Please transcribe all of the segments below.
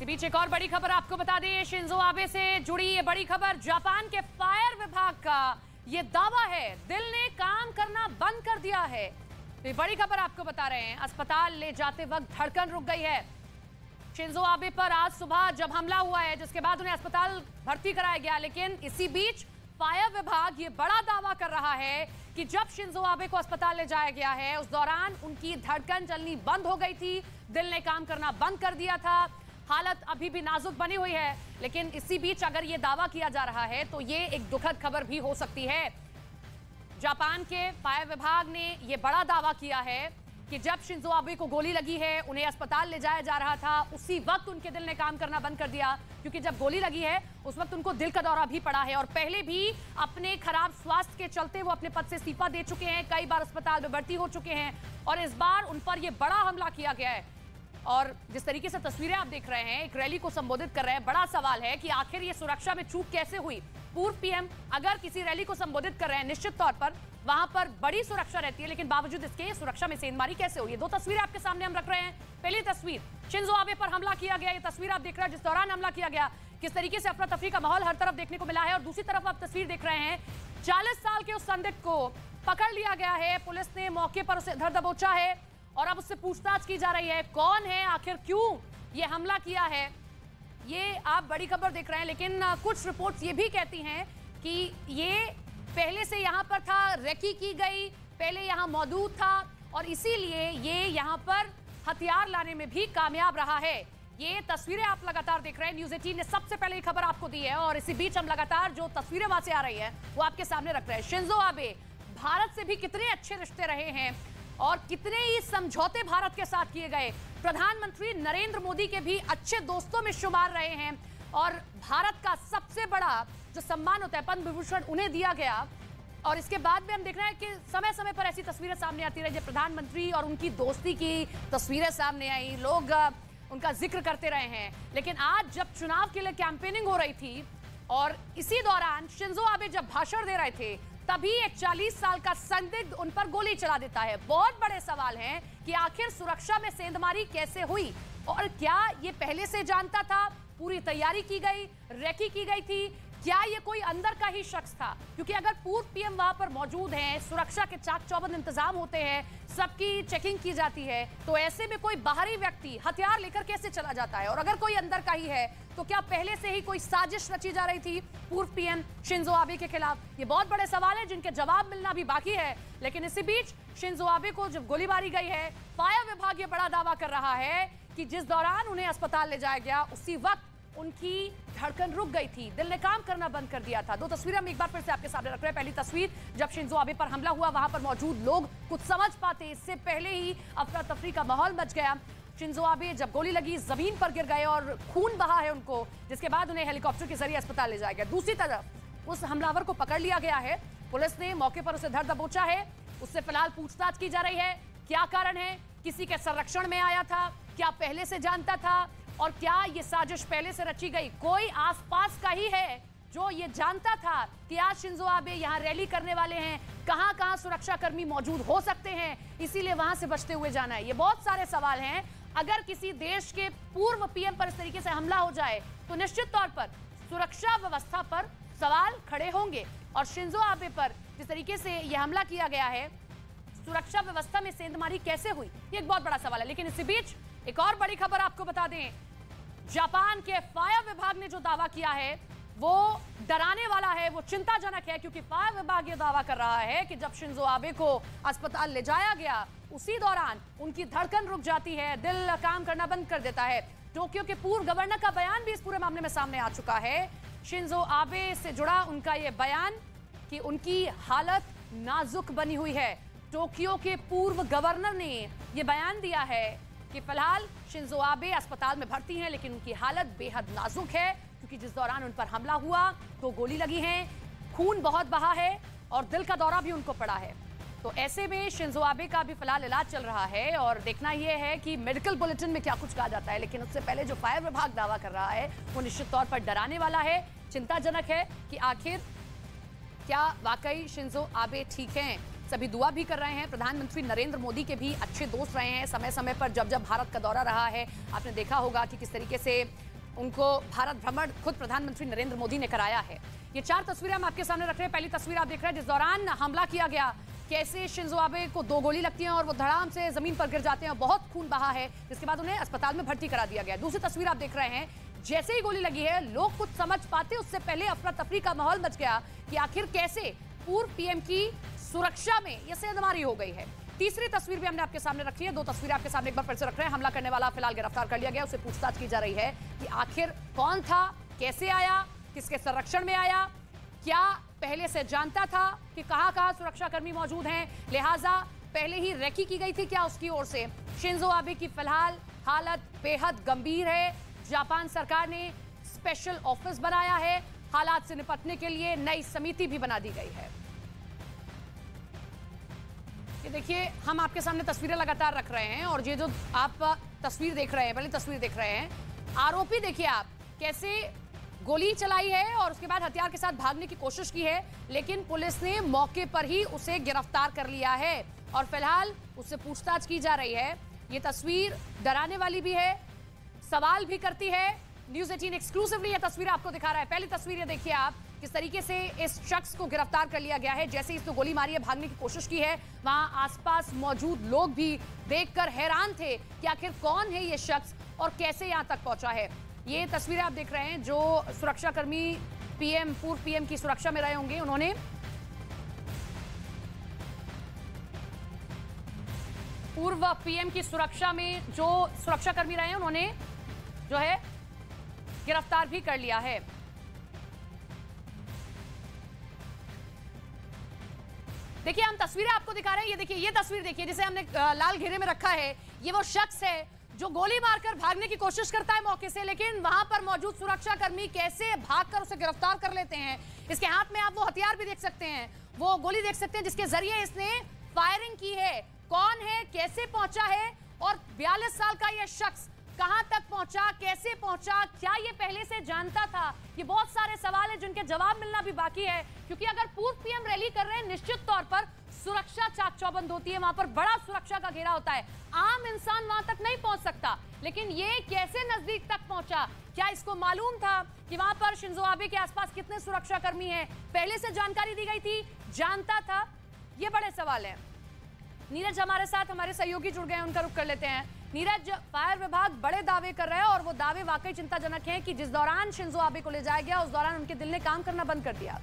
इसी बीच एक और बड़ी खबर आपको बता दें, शिंजो आबे से जुड़ी ये बड़ी खबर। जापान के फायर विभाग का ये दावा है, दिल ने काम करना बंद कर दिया है। ये बड़ी खबर आपको बता रहे हैं, अस्पताल ले जाते वक्त धड़कन रुक गई है। शिंजो आबे पर आज सुबह जब हमला हुआ है, जिसके बाद उन्हें अस्पताल भर्ती कराया गया, लेकिन इसी बीच फायर विभाग ये बड़ा दावा कर रहा है कि जब शिंजो आबे को अस्पताल ले जाया गया है, उस दौरान उनकी धड़कन चलनी बंद हो गई थी, दिल ने काम करना बंद कर दिया था। हालत अभी भी नाजुक बनी हुई है, लेकिन इसी बीच अगर ये दावा किया जा रहा है तो ये एक दुखद खबर भी हो सकती है। जापान के फायर विभाग ने ये बड़ा दावा किया है कि जब शिंजो आबे को गोली लगी है, उन्हें अस्पताल ले जाया जा रहा था, उसी वक्त उनके दिल ने काम करना बंद कर दिया, क्योंकि जब गोली लगी है उस वक्त उनको दिल का दौरा भी पड़ा है और पहले भी अपने खराब स्वास्थ्य के चलते वो अपने पद से इस्तीफा दे चुके हैं, कई बार अस्पताल में भर्ती हो चुके हैं और इस बार उन पर यह बड़ा हमला किया गया है। और जिस तरीके से तस्वीरें आप देख रहे हैं, एक रैली को संबोधित कर रहे हैं, बड़ा सवाल है कि आखिर ये सुरक्षा में चूक कैसे हुई। पूर्व पीएम अगर किसी रैली को संबोधित कर रहे हैं, निश्चित तौर पर वहां पर बड़ी सुरक्षा रहती है, लेकिन बावजूद इसके सुरक्षा में सेंधमारी कैसे हुई। दो तस्वीरें आपके सामने हम रख रहे हैं। पहली तस्वीर, शिंजो आबे पर हमला किया गया, ये तस्वीर आप देख रहे हैं जिस दौरान हमला किया गया, किस तरीके से अफरा तफरी का माहौल हर तरफ देखने को मिला है। और दूसरी तरफ आप तस्वीर देख रहे हैं, 40 साल के उस संदिग्ध को पकड़ लिया गया है, पुलिस ने मौके पर उसे धर दबोचा है और अब उससे पूछताछ की जा रही है, कौन है, आखिर क्यों ये हमला किया है। ये आप बड़ी खबर देख रहे हैं, लेकिन कुछ रिपोर्ट्स ये भी कहती हैं कि ये पहले से यहाँ पर था, रेकी की गई, पहले यहाँ मौजूद था और इसीलिए ये यहाँ पर हथियार लाने में भी कामयाब रहा है। ये तस्वीरें आप लगातार देख रहे हैं, न्यूज़ 18 ने सबसे पहले ये खबर आपको दी है और इसी बीच हम लगातार जो तस्वीरें वहां से आ रही है वो आपके सामने रख रहे हैं। शिंजो आबे भारत से भी कितने अच्छे रिश्ते रहे हैं और कितने ही समझौते भारत के साथ किए गए। प्रधानमंत्री नरेंद्र मोदी के भी अच्छे दोस्तों में शुमार रहे हैं और भारत का सबसे बड़ा जो सम्मान होता है पद्म विभूषण उन्हें दिया गया। और इसके बाद भी हम देख रहे हैं कि समय समय पर ऐसी तस्वीरें सामने आती रही, जब प्रधानमंत्री और उनकी दोस्ती की तस्वीरें सामने आई, लोग उनका जिक्र करते रहे हैं। लेकिन आज जब चुनाव के लिए कैंपेनिंग हो रही थी और इसी दौरान शिंजो आबे जब भाषण दे रहे थे, तभी एक 40 साल का संदिग्ध उन पर गोली चला देता है। बहुत बड़े सवाल हैं कि आखिर सुरक्षा में सेंधमारी कैसे हुई और क्या ये पहले से जानता था, पूरी तैयारी की गई, रेकी की गई थी, क्या ये कोई अंदर का ही शख्स था। क्योंकि अगर पूर्व पीएम वहां पर मौजूद हैं, सुरक्षा के चाक चौबंद इंतजाम होते हैं, सबकी चेकिंग की जाती है, तो ऐसे में कोई बाहरी व्यक्ति हथियार लेकर कैसे चला जाता है। और अगर कोई अंदर का ही है तो क्या पहले से ही कोई साजिश रची जा रही थी पूर्व पीएम शिंजो आबे के खिलाफ। ये बहुत बड़े सवाल है जिनके जवाब मिलना भी बाकी है। लेकिन इसी बीच शिंजो आबे को जब गोली मारी गई है, फायर विभाग ये बड़ा दावा कर रहा है कि जिस दौरान उन्हें अस्पताल ले जाया गया, उसी वक्त उनकी धड़कन रुक गई थी, दिल ने काम करना बंद कर दिया था। दो तस्वीरें हम एक बार फिर से आपके सामने रख रहे हैं। पहली तस्वीर, जब शिंजो आबे पर हमला हुआ, वहां पर मौजूद लोग कुछ समझ पाते, इससे पहले ही अफरा तफरी का माहौल मच गया। शिंजो आबे जब गोली लगी जमीन पर गिर गए और खून बहा है उनको, जिसके बाद उन्हें हेलीकॉप्टर के जरिए अस्पताल ले जाया गया। दूसरी तरफ उस हमलावर को पकड़ लिया गया है, पुलिस ने मौके पर उसे धर दबोचा है, उससे फिलहाल पूछताछ की जा रही है। क्या कारण है, किसी के संरक्षण में आया था, क्या पहले से जानता था और क्या ये साजिश पहले से रची गई। कोई आसपास का ही है जो ये जानता था कि आज शिंजो आबे यहाँ रैली करने वाले हैं, कहां कहां सुरक्षा कर्मी मौजूद हो सकते हैं, इसीलिए वहां से बचते हुए जाना है। ये बहुत सारे सवाल हैं। अगर किसी देश के पूर्व पीएम पर इस तरीके से हमला हो जाए तो निश्चित तौर पर सुरक्षा व्यवस्था पर सवाल खड़े होंगे और शिंजो आबे पर जिस तरीके से यह हमला किया गया है, सुरक्षा व्यवस्था में सेंधमारी कैसे हुई, ये एक बहुत बड़ा सवाल है। लेकिन इसी बीच एक और बड़ी खबर आपको बता दें, जापान के फायर विभाग ने जो दावा किया है वो डराने वाला है, वो चिंताजनक है, क्योंकि फायर विभाग ये दावा कर रहा है कि जब शिंजो आबे को अस्पताल ले जाया गया, उसी दौरान उनकी धड़कन रुक जाती है, दिल काम करना बंद कर देता है। टोक्यो के पूर्व गवर्नर का बयान भी इस पूरे मामले में सामने आ चुका है। शिंजो आबे से जुड़ा उनका यह बयान कि उनकी हालत नाजुक बनी हुई है। टोक्यो के पूर्व गवर्नर ने यह बयान दिया है कि फिलहाल शिंजो आबे अस्पताल में भर्ती हैं, लेकिन उनकी हालत बेहद नाजुक है, क्योंकि जिस दौरान उन पर हमला हुआ तो गोली लगी है, खून बहुत बहा है और दिल का दौरा भी उनको पड़ा है। तो ऐसे में शिंजो आबे का भी फिलहाल इलाज चल रहा है और देखना यह है कि मेडिकल बुलेटिन में क्या कुछ कहा जाता है। लेकिन उससे पहले जो फायर विभाग दावा कर रहा है वो निश्चित तौर पर डराने वाला है, चिंताजनक है कि आखिर क्या वाकई शिंजो आबे ठीक हैं। सभी दुआ भी कर रहे हैं। प्रधानमंत्री नरेंद्र मोदी के भी अच्छे दोस्त रहे हैं समय समय पर, जब जब भारत का दौरा रहा है। आपने देखा होगा कि किस तरीके से उनको भारत भ्रमण खुद प्रधानमंत्री नरेंद्र मोदी ने कराया है। ये 4 तस्वीरें हम आपके सामने रख रहे हैं। पहली तस्वीर आप देख रहे हैं जिस दौरान हमला किया गया, कैसे शिंजो आबे को 2 गोली लगती है और वो धड़ाम से जमीन पर गिर जाते हैं, बहुत खून बहा है, जिसके बाद उन्हें अस्पताल में भर्ती करा दिया गया। दूसरी तस्वीर आप देख रहे हैं, जैसे ही गोली लगी है लोग कुछ समझ पाते उससे पहले अफरा तफरी का माहौल मच गया कि आखिर कैसे पूर्व पीएम की सुरक्षा में यह सेंधमारी हो गई है। तीसरी तस्वीर भी हमने आपके सामने रखी है। 2 तस्वीरें आपके सामने एक बार फिर से रख रहे हैं। हमला करने वाला फिलहाल गिरफ्तार कर लिया गया, उससे पूछताछ की जा रही है कि आखिर कौन था, कैसे आया, किसके संरक्षण में आया, क्या पहले से जानता था कि कहां-कहां सुरक्षाकर्मी मौजूद हैं, लिहाजा पहले ही रेकी की गई थी क्या उसकी ओर से। शिंजो आबे की फिलहाल हालत बेहद गंभीर है। जापान सरकार ने स्पेशल ऑफिस बनाया है, हालात से निपटने के लिए नई समिति भी बना दी गई है। ये देखिए, हम आपके सामने तस्वीरें लगातार रख रहे हैं और ये जो आप तस्वीर देख रहे हैं, पहली तस्वीर देख रहे हैं, आरोपी देखिए आप कैसे गोली चलाई है और उसके बाद हथियार के साथ भागने की कोशिश की है, लेकिन पुलिस ने मौके पर ही उसे गिरफ्तार कर लिया है और फिलहाल उससे पूछताछ की जा रही है। ये तस्वीर डराने वाली भी है, सवाल भी करती है। न्यूज़ 18 एक्सक्लूसिवली ये तस्वीर आपको दिखा रहा है। पहली तस्वीर ये देखिए आप, किस तरीके से इस शख्स को गिरफ्तार कर लिया गया है। जैसे इसने गोली मारी है, भागने की कोशिश की है, वहां आसपास मौजूद लोग भी देखकर हैरान थे कि आखिर कौन है ये शख्स और कैसे यहां तक पहुंचा है। ये तस्वीरें आप देख रहे हैं जो सुरक्षाकर्मी पूर्व पीएम की सुरक्षा में रहे होंगे, उन्होंने पूर्व पीएम की सुरक्षा में जो सुरक्षाकर्मी रहे हैं उन्होंने जो है गिरफ्तार भी कर लिया है। देखिए, हम तस्वीरें आपको दिखा रहे हैं। ये देखिए, ये तस्वीर देखिए जिसे हमने लाल घेरे में रखा है, ये वो शख्स है जो गोली मारकर भागने की कोशिश करता है मौके से, लेकिन वहां पर मौजूद सुरक्षाकर्मी कैसे भागकर उसे गिरफ्तार कर लेते हैं। इसके हाथ में आप वो हथियार भी देख सकते हैं, वो गोली देख सकते हैं जिसके जरिए इसने फायरिंग की है। कौन है, कैसे पहुंचा है और 42 साल का यह शख्स कहां तक पहुंचा, कैसे पहुंचा, क्या ये पहले से जानता था? ये बहुत सारे सवाल हैं जिनके जवाब मिलना भी बाकी है, क्योंकि अगर पूर्व पीएम रैली कर रहे हैं निश्चित तौर पर सुरक्षा चाक चौबंद होती है, वहां पर बड़ा सुरक्षा का घेरा होता है, आम इंसान वहां तक नहीं पहुंच सकता। लेकिन ये कैसे नजदीक तक पहुंचा? क्या इसको मालूम था कि वहां पर शिंजो आबे के आसपास कितने सुरक्षाकर्मी हैं? पहले से जानकारी दी गई थी, जानता था? ये बड़े सवाल हैं। नीरज हमारे साथ, हमारे सहयोगी जुड़ गए हैं, उनका रुख कर लेते हैं। नीरज, फायर विभाग बड़े दावे कर रहा है और वो दावे वाकई चिंताजनक हैं कि जिस दौरान शिंजो आबे को ले जाया गया उस दौरान उनके दिल ने काम करना बंद कर दिया।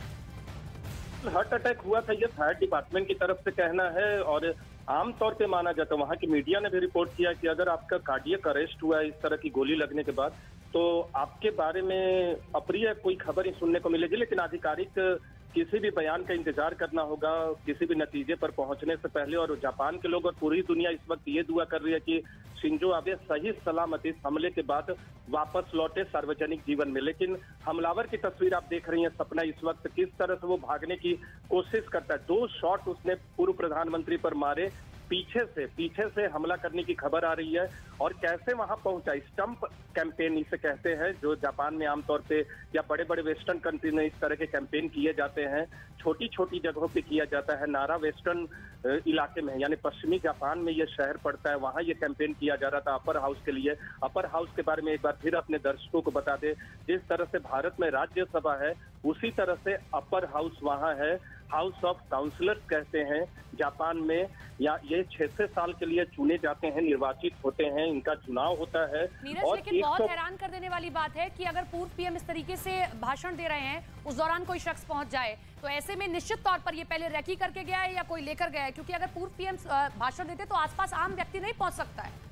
हार्ट अटैक हुआ था, ये फायर डिपार्टमेंट की तरफ से कहना है और आमतौर पे माना जाता है। वहाँ की मीडिया ने भी रिपोर्ट किया कि अगर आपका कार्डियक अरेस्ट हुआ है इस तरह की गोली लगने के बाद, तो आपके बारे में अप्रिय कोई खबर ही सुनने को मिलेगी, लेकिन आधिकारिक किसी भी बयान का इंतजार करना होगा किसी भी नतीजे पर पहुंचने से पहले। और जापान के लोग और पूरी दुनिया इस वक्त ये दुआ कर रही है कि शिंजो आबे सही सलामत इस हमले के बाद वापस लौटे सार्वजनिक जीवन में। लेकिन हमलावर की तस्वीर आप देख रही हैं, सपना इस वक्त किस तरह से वो भागने की कोशिश करता है। 2 शॉट उसने पूर्व प्रधानमंत्री पर मारे, पीछे से हमला करने की खबर आ रही है। और कैसे वहां पहुंचा, स्टंप कैंपेन इसे कहते हैं, जो जापान में आमतौर पे या बड़े बड़े वेस्टर्न कंट्री में इस तरह के कैंपेन किए जाते हैं, छोटी छोटी जगहों पे किया जाता है। नारा वेस्टर्न इलाके में, यानी पश्चिमी जापान में ये शहर पड़ता है, वहां ये कैंपेन किया जा रहा था अपर हाउस के लिए। अपर हाउस के बारे में एक बार फिर अपने दर्शकों को बता दें, जिस तरह से भारत में राज्यसभा है उसी तरह से अपर हाउस वहां है। हाउस ऑफ काउंसलर्स कहते हैं जापान में, या ये 6 साल के लिए चुने जाते हैं, निर्वाचित होते हैं, इनका चुनाव होता है। और लेकिन बहुत हैरान कर देने वाली बात है कि अगर पूर्व पीएम इस तरीके से भाषण दे रहे हैं, उस दौरान कोई शख्स पहुंच जाए, तो ऐसे में निश्चित तौर पर ये पहले रेकी करके गया है या कोई लेकर गया है, क्योंकि अगर पूर्व पीएम भाषण देते तो आसपास आम व्यक्ति नहीं पहुंच सकता है।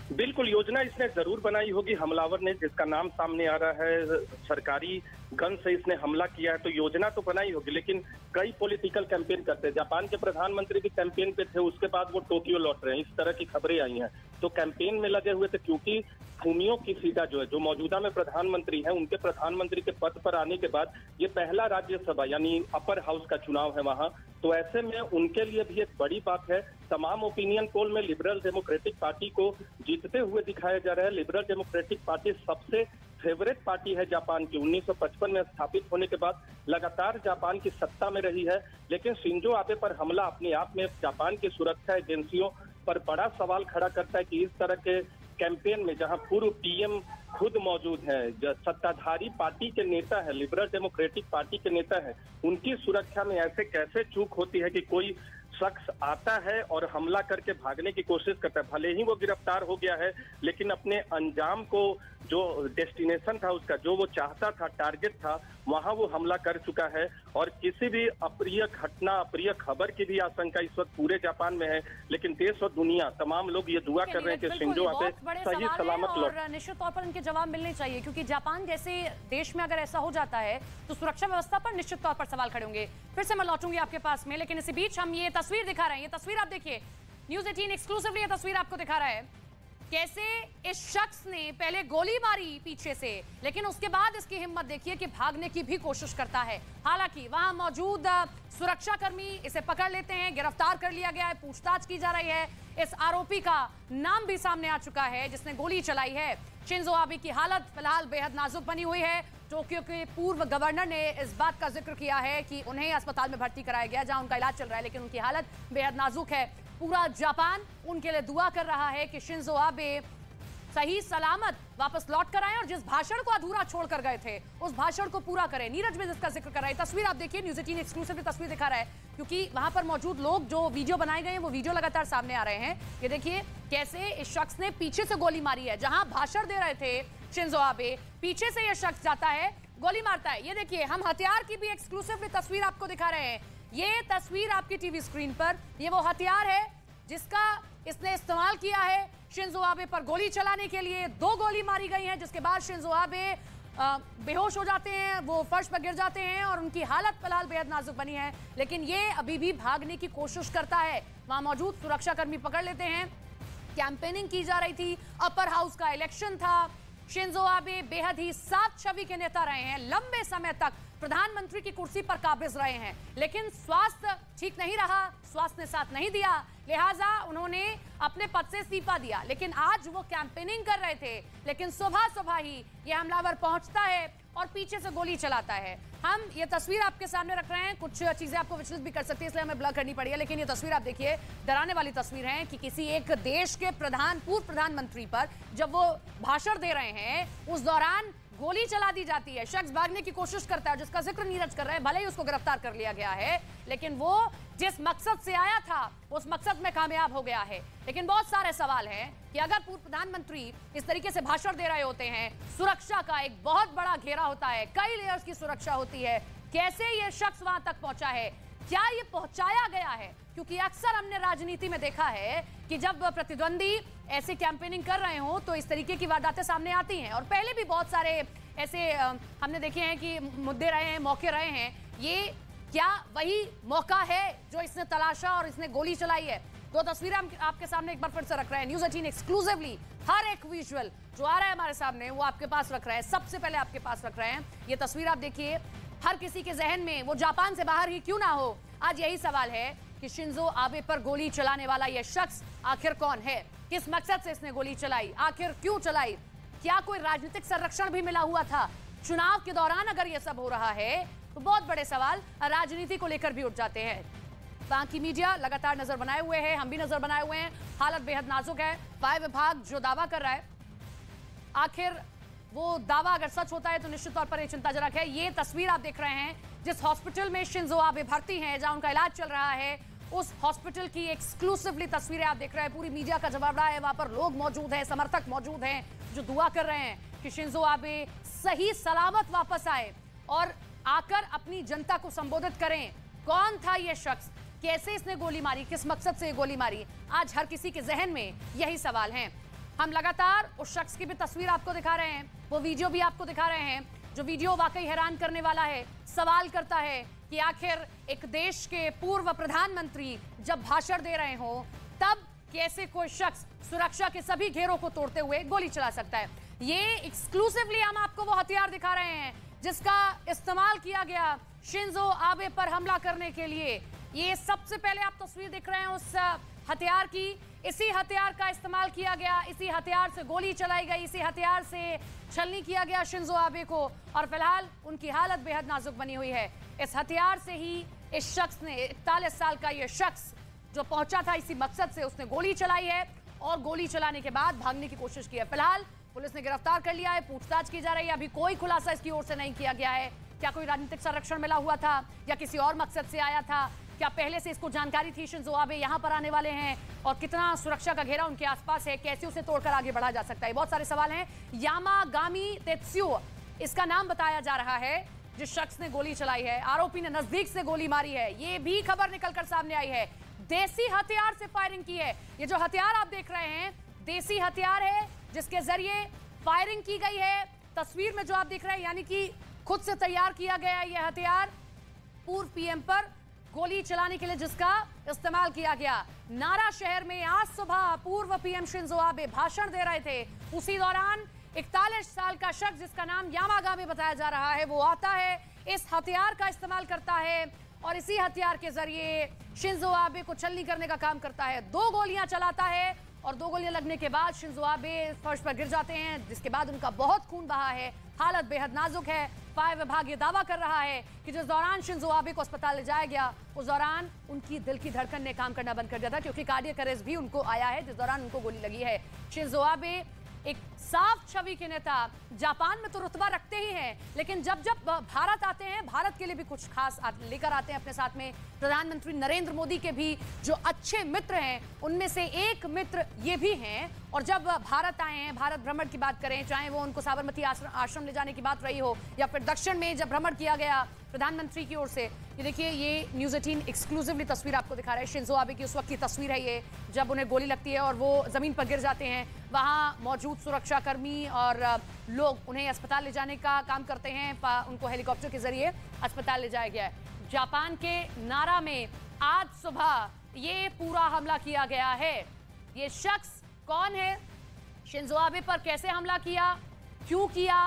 बिल्कुल, योजना इसने जरूर बनाई होगी हमलावर ने, जिसका नाम सामने आ रहा है, सरकारी गन से इसने हमला किया है, तो योजना तो बनाई होगी। लेकिन कई पॉलिटिकल कैंपेन करते हैं, जापान के प्रधानमंत्री भी कैंपेन पे थे, उसके बाद वो टोक्यो लौट रहे हैं, इस तरह की खबरें आई हैं। तो कैंपेन में लगे हुए थे, क्योंकि फूमियो किशिदा जो मौजूदा में प्रधानमंत्री हैं, उनके प्रधानमंत्री के पद पर आने के बाद ये पहला राज्यसभा यानी अपर हाउस का चुनाव है वहां। तो ऐसे में उनके लिए भी एक बड़ी बात है। तमाम ओपिनियन पोल में लिबरल डेमोक्रेटिक पार्टी को जीतते हुए दिखाया जा रहा है। लिबरल डेमोक्रेटिक पार्टी सबसे फेवरेट पार्टी है जापान की, 1955 में स्थापित होने के बाद लगातार जापान की सत्ता में रही है। लेकिन शिंजो आबे पर हमला अपने आप में जापान की सुरक्षा एजेंसियों पर बड़ा सवाल खड़ा करता है कि इस तरह के कैंपेन में, जहां पूर्व पीएम खुद मौजूद है, सत्ताधारी पार्टी के नेता है, लिबरल डेमोक्रेटिक पार्टी के नेता है, उनकी सुरक्षा में ऐसे कैसे चूक होती है कि कोई शख्स आता है और हमला करके भागने की कोशिश करता है। भले ही वो गिरफ्तार हो गया है, लेकिन अपने अंजाम को, जो डेस्टिनेशन था उसका, जो वो चाहता था, टारगेट था, वहां वो हमला कर चुका है। और किसी भी अप्रिय घटना, अप्रिय खबर की भी आशंका इस वक्त पूरे जापान में है। लेकिन देश और दुनिया, तमाम लोग ये दुआ कर रहे हैं कि शिंजो आबे सही सलामत लौट। निश्चित तौर पर इनके जवाब मिलने चाहिए, क्योंकि जापान जैसे देश में अगर ऐसा हो जाता है तो सुरक्षा व्यवस्था पर निश्चित तौर पर सवाल खड़े होंगे। फिर से मैं लौटूंगी आपके पास में, लेकिन इसी बीच हम ये तस्वीर दिखा रहे हैं। ये तस्वीर आप देखिए, न्यूज़ 18 एक्सक्लूसिवली ये तस्वीर आपको दिखा रहा है कैसे इस शख्स ने पहले गोली मारी पीछे से, लेकिन उसके बाद इसकी हिम्मत देखिए कि भागने की भी कोशिश करता है। हालांकि वहां मौजूद सुरक्षाकर्मी इसे पकड़ लेते हैं, गिरफ्तार कर लिया गया है, पूछताछ की जा रही है। इस आरोपी का नाम भी सामने आ चुका है जिसने गोली चलाई है। शिंजो आबे की हालत फिलहाल बेहद नाजुक बनी हुई है। टोक्यो के पूर्व गवर्नर ने इस बात का जिक्र किया है कि उन्हें अस्पताल में भर्ती कराया गया जहां उनका इलाज चल रहा है, लेकिन उनकी हालत बेहद नाजुक है। पूरा जापान उनके लिए दुआ कर रहा है कि शिंजो आबे सही सलामत वापस लौट कर आए और जिस भाषण को अधूरा छोड़ कर गए थे उस भाषण को पूरा करें। नीरज भी जिसका जिक्र कर रहा है। तस्वीर आप देखिए, न्यूज़ 18 एक्सक्लूसिव तस्वीर दिखा रहा है, क्योंकि वहां पर मौजूद लोग, जो वीडियो बनाए गए हैं वो वीडियो लगातार सामने आ रहे हैं। ये देखिए कैसे इस शख्स ने पीछे से गोली मारी है। जहां भाषण दे रहे थे शिंजो आबे, पीछे से यह शख्स जाता है, गोली मारता है। ये देखिए, हम हथियार की भी एक्सक्लूसिव तस्वीर आपको दिखा रहे हैं। ये तस्वीर आपकी टीवी स्क्रीन पर, ये वो हथियार है जिसका इसने इस्तेमाल किया है शिंजो आबे पर गोली चलाने के लिए। 2 गोली मारी गई हैं, जिसके बाद शिंजो आबे बेहोश हो जाते हैं, वो फर्श पर गिर जाते हैं और उनकी हालत फिलहाल बेहद नाजुक बनी है। लेकिन ये अभी भी भागने की कोशिश करता है। वहां मौजूद सुरक्षाकर्मी पकड़ लेते हैं। कैंपेनिंग की जा रही थी, अपर हाउस का इलेक्शन था। शिंजो आबे बेहद ही साफ छवि के नेता रहे हैं, लंबे समय तक प्रधानमंत्री की कुर्सी पर काबिज रहे हैं, लेकिन स्वास्थ्य ठीक नहीं रहा, स्वास्थ्य ने साथ नहीं दिया, लिहाजा उन्होंने अपने पद से इस्तीफा दिया। लेकिन आज वो कैंपेनिंग कर रहे थे, लेकिन सुबह सुबह ही ये हमलावर पहुंचता है और पीछे से गोली चलाता है। हम ये तस्वीर आपके सामने रख रहे हैं, कुछ चीजें आपको विचलित भी कर सकती है इसलिए हमें ब्लर करनी पड़ी है, लेकिन ये तस्वीर आप देखिए, डराने वाली तस्वीर है कि किसी एक देश के पूर्व प्रधानमंत्री पर जब वो भाषण दे रहे हैं उस दौरान गोली चला दी जाती है। शख्स भागने की कोशिश करता है, जिसका जिक्र नीरज कर रहे हैं। भले ही उसको गिरफ्तार कर लिया गया है, लेकिन वो जिस मकसद से आया था उस मकसद में कामयाब हो गया है। लेकिन बहुत सारे सवाल हैं कि अगर पूर्व प्रधानमंत्री इस तरीके से भाषण दे रहे होते हैं, सुरक्षा का एक बहुत बड़ा घेरा होता है, कई लेयर्स की सुरक्षा होती है, कैसे ये शख्स वहां तक पहुंचा है, क्या ये पहुंचाया गया है? क्योंकि अक्सर हमने राजनीति में देखा है कि जब प्रतिद्वंदी ऐसे कैंपेनिंग कर रहे हो तो इस तरीके की वारदातें सामने आती हैं। और पहले भी बहुत सारे ऐसे हमने देखे हैं कि मुद्दे रहे हैं, मौके रहे हैं। ये क्या वही मौका है जो इसने तलाशा और इसने गोली चलाई है? 2 तस्वीरें हम आपके सामने एक बार फिर से रख रहे हैं। न्यूज़ 18 एक्सक्लूसिवली हर एक विजुअल जो आ रहा है हमारे सामने वो आपके पास रख रहे हैं। सबसे पहले आपके पास रख रहे हैं ये तस्वीर, आप देखिए। हर किसी के जहन में, वो जापान से बाहर ही क्यों ना हो, आज यही सवाल है कि शिंजो आबे पर गोली चलाने वाला यह शख्स आखिर कौन है, किस मकसद से इसने गोली चलाई, आखिर क्यों चलाई, क्या कोई राजनीतिक संरक्षण भी मिला हुआ था? चुनाव के दौरान अगर यह सब हो रहा है तो बहुत बड़े सवाल राजनीति को लेकर भी उठ जाते हैं। बाकी मीडिया लगातार नजर बनाए हुए है, हम भी नजर बनाए हुए हैं। हालत बेहद नाजुक है। फायर विभाग जो दावा कर रहा है, आखिर वो दावा अगर सच होता है तो निश्चित तौर पर ये चिंताजनक है। ये तस्वीर आप देख रहे हैं जिस हॉस्पिटल में शिंजो आबे भर्ती हैं, जहां उनका इलाज चल रहा है, उस हॉस्पिटल की एक्सक्लूसिवली तस्वीरें आप देख रहे हैं। पूरी मीडिया का जवाब रहा है, वहां पर लोग मौजूद हैं, समर्थक मौजूद हैं जो दुआ कर रहे हैं कि शिंजो आबे सही सलामत वापस आए और आकर अपनी जनता को संबोधित करें। कौन था ये शख्स, कैसे इसने गोली मारी, किस मकसद से गोली मारी, आज हर किसी के जहन में यही सवाल हैं। हम लगातार उस शख्स की भी तस्वीर आपको दिखा रहे हैं, वो वीडियो भी आपको दिखा रहे हैं, जो वीडियो वाकई हैरान करने वाला है। सवाल करता है कि आखिर एक देश के पूर्व प्रधानमंत्री जब भाषण दे रहे हो तब कैसे कोई शख्स सुरक्षा के सभी घेरों को तोड़ते हुए गोली चला सकता है। ये एक्सक्लूसिवली हम आपको वो हथियार दिखा रहे हैं जिसका इस्तेमाल किया गया शिंजो आबे पर हमला करने के लिए। ये सबसे पहले आप तस्वीर दिख रहे हैं उस हथियार की। इसी हथियार का इस्तेमाल किया गया, इसी हथियार से गोली चलाई गई, इसी हथियार से छलनी किया गया शिंजो आबे को और फिलहाल उनकी हालत बेहद नाजुक बनी हुई है। इस हथियार से ही इस शख्स ने, 41 साल का ये शख्स जो पहुंचा था इसी मकसद से, उसने गोली चलाई है और गोली चलाने के बाद भागने की कोशिश की है। फिलहाल पुलिस ने गिरफ्तार कर लिया है, पूछताछ की जा रही है। अभी कोई खुलासा इसकी ओर से नहीं किया गया है। क्या कोई राजनीतिक संरक्षण मिला हुआ था या किसी और मकसद से आया था? क्या पहले से इसको जानकारी थी शिंजो आबे यहाँ पर आने वाले हैं, और कितना सुरक्षा का घेरा उनके आसपास है? कैसे उसे तोड़कर आगे बढ़ा जा सकता है? बहुत सारे सवाल हैं। यामागामी तेत्सुओ इसका नाम बताया जा रहा है जिस शख्स ने गोली चलाई है। आरोपी ने नजदीक से गोली मारी है, ये भी खबर निकलकर सामने आई है। देसी हथियार से फायरिंग की है। ये जो हथियार आप देख रहे हैं देसी हथियार है जिसके जरिए फायरिंग की गई है। तस्वीर में जो आप देख रहे हैं यानी कि खुद से तैयार किया गया यह हथियार पूर्व पीएम पर गोली चलाने के लिए जिसका इस्तेमाल किया गया। नारा शहर में आज सुबह पूर्व पीएम शिंजो आबे भाषण दे रहे थे। उसी दौरान 41 साल का शख्स जिसका नाम यामागामी बताया जा रहा है वो आता है, इस हथियार का इस्तेमाल करता है और इसी हथियार के जरिए शिंजो आबे को छलनी करने का काम करता है। 2 गोलियां चलाता है और 2 गोलियां लगने के बाद शिंजो आबे फर्श पर गिर जाते हैं, जिसके बाद उनका बहुत खून बहा है, हालत बेहद नाजुक है। फायर विभाग ये दावा कर रहा है कि जिस दौरान शिंजो आबे को अस्पताल ले जाया गया उस दौरान उनकी दिल की धड़कन ने काम करना बंद कर दिया था, क्योंकि कार्डियक अरेस्ट भी उनको आया है जिस दौरान उनको गोली लगी है। शिंजो आबे एक साफ छवि के नेता, जापान में तो रुतबा रखते ही हैं, लेकिन जब जब भारत आते हैं भारत के लिए भी कुछ खास लेकर आते हैं अपने साथ में। प्रधानमंत्री नरेंद्र मोदी के भी जो अच्छे मित्र हैं उनमें से एक मित्र ये भी हैं, और जब भारत आए हैं, भारत भ्रमण की बात करें, चाहे वो उनको साबरमती आश्रम ले जाने की बात रही हो या फिर दक्षिण में जब भ्रमण किया गया प्रधानमंत्री की ओर से। ये देखिए, ये न्यूज़ 18 एक्सक्लूसिवली तस्वीर आपको दिखा रहा है। शिंजो आबे की उस वक्त की तस्वीर है ये, जब उन्हें गोली लगती है और वो जमीन पर गिर जाते हैं। वहाँ मौजूद सुरक्षाकर्मी और लोग उन्हें अस्पताल ले जाने का काम करते हैं। उनको हेलीकॉप्टर के जरिए अस्पताल ले जाया गया है। जापान के नारा में आज सुबह ये पूरा हमला किया गया है। ये शख्स कौन है? शिंजो आबे पर कैसे हमला किया, क्यों किया,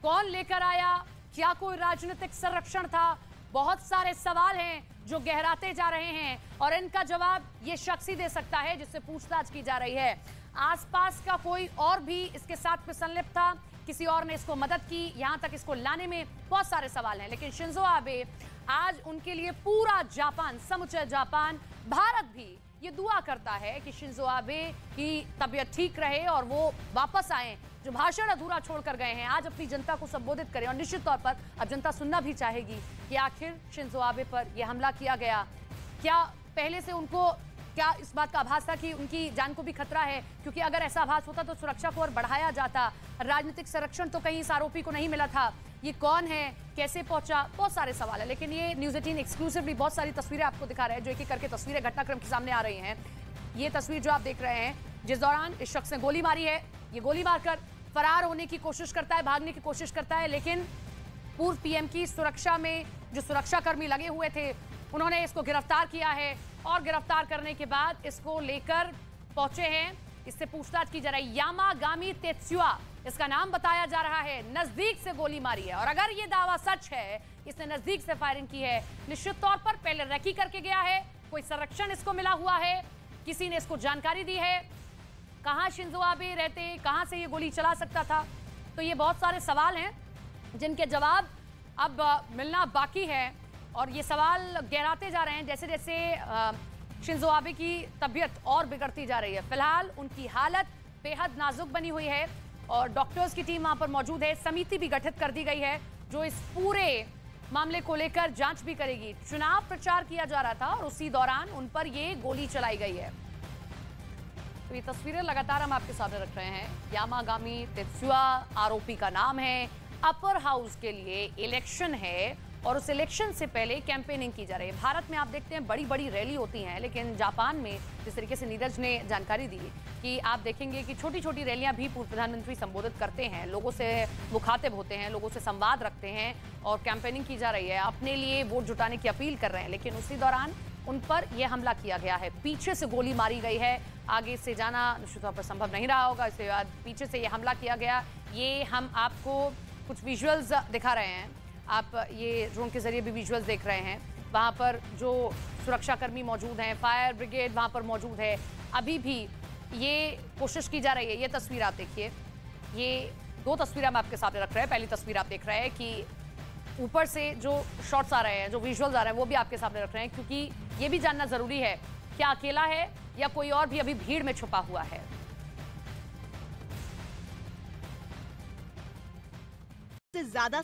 कौन लेकर आया, क्या कोई राजनीतिक संरक्षण था? बहुत सारे सवाल हैं जो गहराते जा रहे हैं और इनका जवाब ये शख्स ही दे सकता है जिससे पूछताछ की जा रही है। आसपास का कोई और भी इसके साथ में संलिप्त था, किसी और ने इसको मदद की, यहां तक इसको लाने में बहुत सारे सवाल हैं। लेकिन शिंजो आबे आज उनके लिए पूरा जापान, समूचा जापान, भारत भी ये दुआ करता है कि शिंजो आबे की तबीयत ठीक रहे और वो वापस आए, जो भाषण अधूरा छोड़कर गए हैं, आज अपनी जनता को संबोधित करें। और निश्चित तौर पर अब जनता सुनना भी चाहेगी कि आखिर शिंजो आबे पर यह हमला किया गया, क्या पहले से उनको क्या इस बात का आभास था कि उनकी जान को भी खतरा है? क्योंकि अगर ऐसा आभास होता तो सुरक्षा को और बढ़ाया जाता। राजनीतिक संरक्षण तो कहीं इस आरोपी को नहीं मिला था। ये कौन है, कैसे पहुंचा, बहुत सारे सवाल है। लेकिन ये न्यूज़ 18 एक्सक्लूसिवली बहुत सारी तस्वीरें आपको दिखा रहे हैं, जो एक एक करके तस्वीरें घटनाक्रम के सामने आ रही हैं। ये तस्वीर जो आप देख रहे हैं, जिस दौरान इस शख्स ने गोली मारी है, ये गोली मारकर फरार होने की कोशिश करता है, भागने की कोशिश करता है, लेकिन पूर्व पीएम की सुरक्षा में जो सुरक्षाकर्मी लगे हुए थे उन्होंने इसको गिरफ्तार किया है और गिरफ्तार करने के बाद इसको लेकर पहुंचे हैं। इससे पूछताछ की जा रही है। यामागामी तेत्सुआ इसका नाम बताया जा रहा है, नजदीक से गोली मारी है। और अगर ये दावा सच है, इसने नजदीक से फायरिंग की है, निश्चित तौर पर पहले रेकी करके गया है, कोई संरक्षण इसको मिला हुआ है, किसी ने इसको जानकारी दी है, कहां शिंजो आबे रहते, कहां से ये गोली चला सकता था। तो ये बहुत सारे सवाल हैं जिनके जवाब अब मिलना बाकी है और ये सवाल गहराते जा रहे हैं जैसे जैसे शिंजो आबे की तबीयत और बिगड़ती जा रही है। फिलहाल उनकी हालत बेहद नाजुक बनी हुई है और डॉक्टर्स की टीम वहां पर मौजूद है। समिति भी गठित कर दी गई है जो इस पूरे मामले को लेकर जांच भी करेगी। चुनाव प्रचार किया जा रहा था और उसी दौरान उन पर ये गोली चलाई गई है। तो ये तस्वीरें लगातार हम आपके सामने रख रहे हैं। यामागामी तेत्सुआ आरोपी का नाम है। अपर हाउस के लिए इलेक्शन है और उस इलेक्शन से पहले कैंपेनिंग की जा रही है। भारत में आप देखते हैं बड़ी बड़ी रैली होती हैं, लेकिन जापान में जिस तरीके से नीरज ने जानकारी दी कि आप देखेंगे कि छोटी छोटी रैलियां भी पूर्व प्रधानमंत्री संबोधित करते हैं, लोगों से मुखातिब होते हैं, लोगों से संवाद रखते हैं और कैंपेनिंग की जा रही है, अपने लिए वोट जुटाने की अपील कर रहे हैं। लेकिन उसी दौरान उन पर यह हमला किया गया है, पीछे से गोली मारी गई है। आगे से जाना निश्चित तौर पर संभव नहीं रहा होगा, इसके बाद पीछे से यह हमला किया गया। ये हम आपको कुछ विजुअल्स दिखा रहे हैं, आप ये ड्रोन के जरिए भी विजुअल्स देख रहे हैं। वहाँ पर जो सुरक्षाकर्मी मौजूद हैं, फायर ब्रिगेड वहाँ पर मौजूद है। अभी भी ये कोशिश की जा रही है। ये तस्वीर आप देखिए, ये 2 तस्वीरें हम आपके सामने रख रहे हैं। पहली तस्वीर आप देख रहे हैं कि ऊपर से जो शॉट्स आ रहे हैं, जो विजुअल्स आ रहे हैं, वो भी आपके सामने रख रहे हैं, क्योंकि ये भी जानना जरूरी है क्या अकेला है या कोई और भी अभी भीड़ में छुपा हुआ है। से ज्यादा